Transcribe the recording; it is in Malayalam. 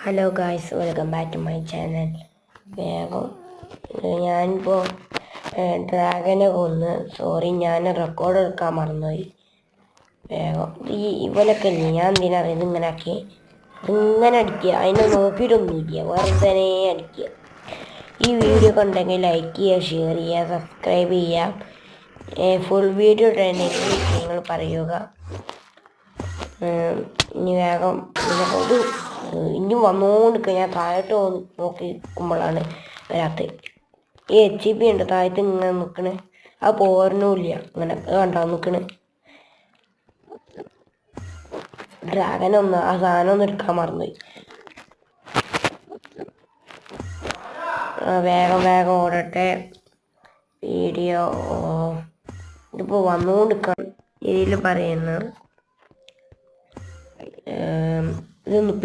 Hello guys, welcome back to my channel. വേഗം ഞാനിപ്പോൾ ഡ്രാഗനെ ഞാൻ റെക്കോർഡ് എടുക്കാൻ മറന്നുപോയി. വേഗം ഇവലൊക്കെ ഇല്ലേ, ഞാൻ എന്തിനാണ് ഇതിങ്ങനെ ആക്കി ഇങ്ങനെ അടിക്കുക, അതിനെ നോക്കിയിട്ടൊന്നുമില്ല, വെറുതെ അടിക്കുക. ഈ വീഡിയോ കണ്ടെങ്കിൽ ലൈക്ക് ചെയ്യുക, ഷെയർ ചെയ്യുക, സബ്സ്ക്രൈബ് ചെയ്യുക. ഫുൾ വീഡിയോ ഇടണമെങ്കിൽ നിങ്ങൾ പറയുക. ഇനി വേഗം ഇനി വന്നുകൊണ്ടിരിക്കുക. ഞാൻ താഴോട്ട് നോക്കി നിൽക്കുമ്പോഴാണ് വരാത്തത്. ഈ HP ഉണ്ട് താഴത്ത് ഇങ്ങനെ നിൽക്കണേ, അത് പോരണില്ല. ഇങ്ങനെ കണ്ടോ നിൽക്കണേ. ഡ്രാഗനൊന്ന് ആ സാധനം ഒന്ന് എടുക്കാൻ മറന്നുപോയി. വേഗം ഓടട്ടെ വീഡിയോ. ഇതിപ്പോൾ വന്നുകൊണ്ടിരിക്കണം ഇതിൽ പറയുന്നത്. ഇതൊന്ന്